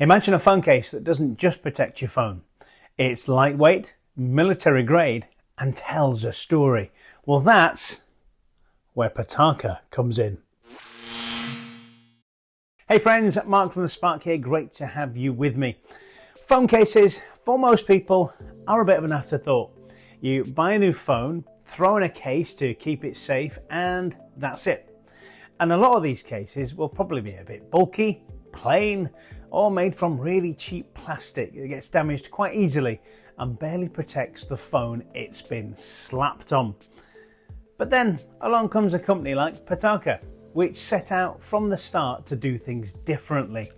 Imagine a phone case that doesn't just protect your phone. It's lightweight, military grade, and tells a story. Well, that's where Pitaka comes in. Hey friends, Mark from The Spark here. Great to have you with me. Phone cases, for most people, are a bit of an afterthought. You buy a new phone, throw in a case to keep it safe, and that's it. And a lot of these cases will probably be a bit bulky, plain, or made from really cheap plastic that gets damaged quite easily and barely protects the phone it's been slapped on. But then along comes a company like Pitaka, which set out from the start to do things differently.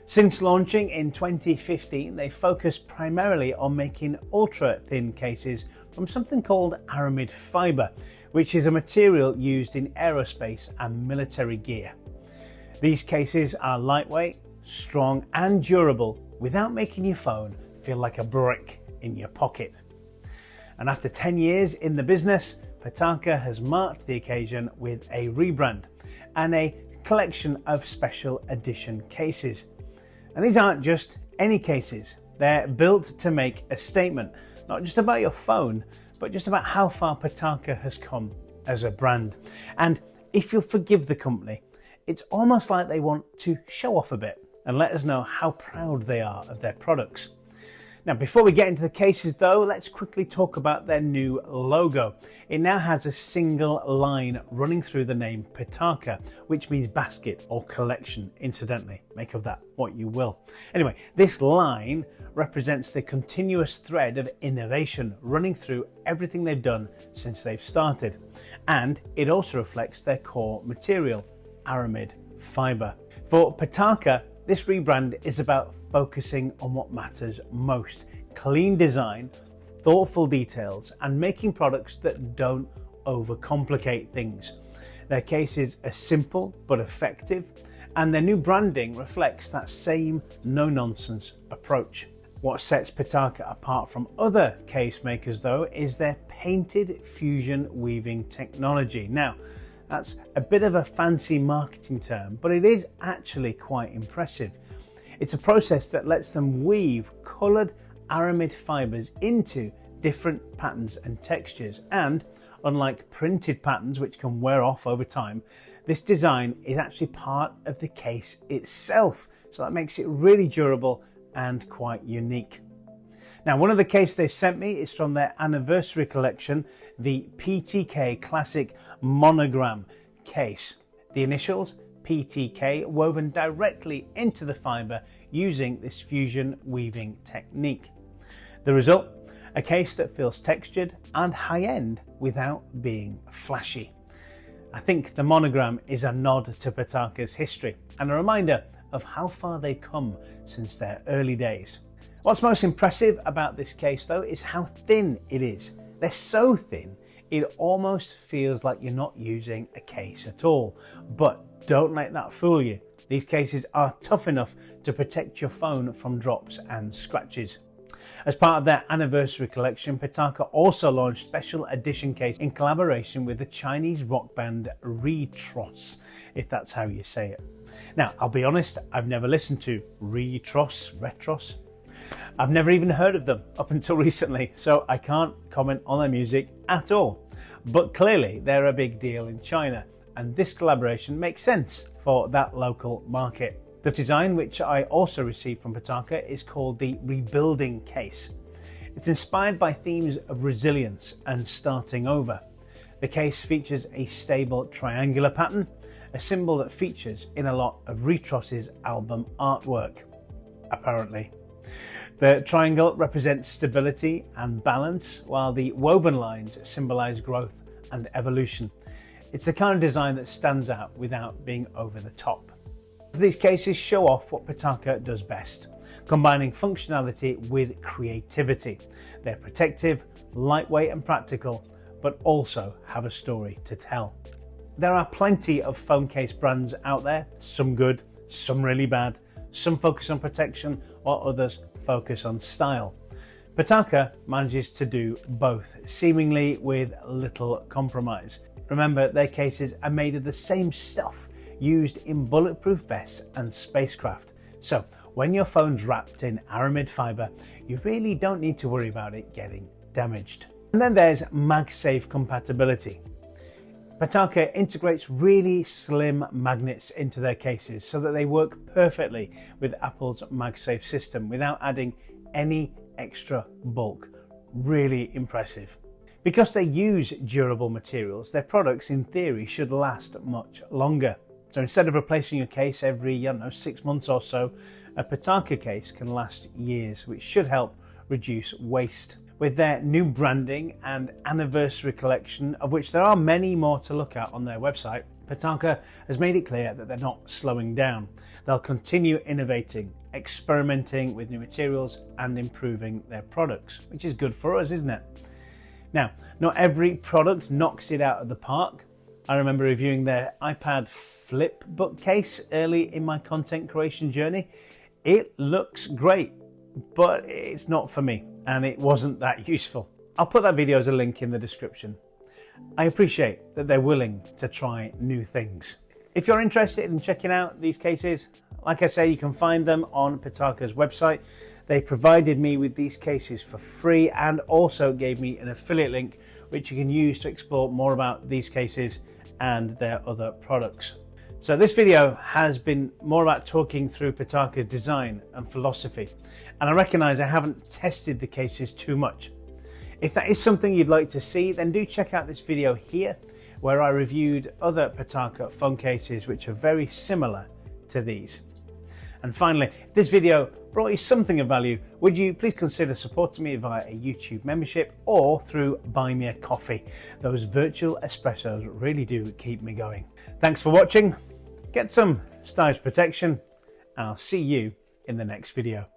Since launching in 2015, they focused primarily on making ultra-thin cases from something called aramid fiber, which is a material used in aerospace and military gear. These cases are lightweight, strong and durable without making your phone feel like a brick in your pocket. And after 10 years in the business, Pitaka has marked the occasion with a rebrand and a collection of special edition cases. And these aren't just any cases, they're built to make a statement, not just about your phone, but just about how far Pitaka has come as a brand. And if you'll forgive the company, it's almost like they want to show off a bit and let us know how proud they are of their products. Now, before we get into the cases though, let's quickly talk about their new logo. It now has a single line running through the name Pitaka, which means basket or collection, incidentally. Make of that what you will. Anyway, this line represents the continuous thread of innovation running through everything they've done since they've started. And it also reflects their core material, aramid fiber. For Pitaka, this rebrand is about focusing on what matters most: clean design, thoughtful details, and making products that don't overcomplicate things. Their cases are simple but effective, and their new branding reflects that same no-nonsense approach. What sets Pitaka apart from other case makers though is their painted fusion weaving technology. Now, that's a bit of a fancy marketing term, but it is actually quite impressive. It's a process that lets them weave coloured aramid fibres into different patterns and textures. And unlike printed patterns, which can wear off over time, this design is actually part of the case itself. So that makes it really durable and quite unique. Now, one of the cases they sent me is from their anniversary collection, the PTK Classic Monogram case. The initials, PTK, woven directly into the fibre using this fusion weaving technique. The result? A case that feels textured and high-end without being flashy. I think the monogram is a nod to Pitaka's history and a reminder of how far they've come since their early days. What's most impressive about this case though is how thin it is. They're so thin, it almost feels like you're not using a case at all. But don't let that fool you. These cases are tough enough to protect your phone from drops and scratches. As part of their anniversary collection, Pitaka also launched special edition case in collaboration with the Chinese rock band re-TROS, if that's how you say it. Now, I'll be honest, I've never listened to re-TROS. I've never even heard of them up until recently, so I can't comment on their music at all. But clearly they're a big deal in China, and this collaboration makes sense for that local market. The design, which I also received from Pitaka, is called the Rebuilding Case. It's inspired by themes of resilience and starting over. The case features a stable triangular pattern, a symbol that features in a lot of re-TROS's album artwork, apparently. The triangle represents stability and balance, while the woven lines symbolize growth and evolution. It's the kind of design that stands out without being over the top. These cases show off what Pitaka does best, combining functionality with creativity. They're protective, lightweight and practical, but also have a story to tell. There are plenty of phone case brands out there, some good, some really bad, some focus on protection while others focus on style. Pitaka manages to do both, seemingly with little compromise. Remember, their cases are made of the same stuff used in bulletproof vests and spacecraft. So when your phone's wrapped in aramid fibre, you really don't need to worry about it getting damaged. And then there's MagSafe compatibility. Pitaka integrates really slim magnets into their cases so that they work perfectly with Apple's MagSafe system without adding any extra bulk. Really impressive. Because they use durable materials, their products in theory should last much longer. So instead of replacing your case every 6 months or so, a Pitaka case can last years, which should help reduce waste. With their new branding and anniversary collection, of which there are many more to look at on their website, Pitaka has made it clear that they're not slowing down. They'll continue innovating, experimenting with new materials and improving their products, which is good for us, isn't it? Now, not every product knocks it out of the park. I remember reviewing their iPad Flip bookcase early in my content creation journey. It looks great, but it's not for me, and it wasn't that useful. I'll put that video as a link in the description. I appreciate that they're willing to try new things. If you're interested in checking out these cases, like I say, you can find them on Pitaka's website. They provided me with these cases for free and also gave me an affiliate link which you can use to explore more about these cases and their other products. So this video has been more about talking through Pitaka's design and philosophy, and I recognise I haven't tested the cases too much. If that is something you'd like to see, then do check out this video here where I reviewed other Pitaka phone cases which are very similar to these. And finally, if this video brought you something of value, would you please consider supporting me via a YouTube membership or through Buy Me a Coffee. Those virtual espressos really do keep me going. Thanks for watching, get some stylish protection, and I'll see you in the next video.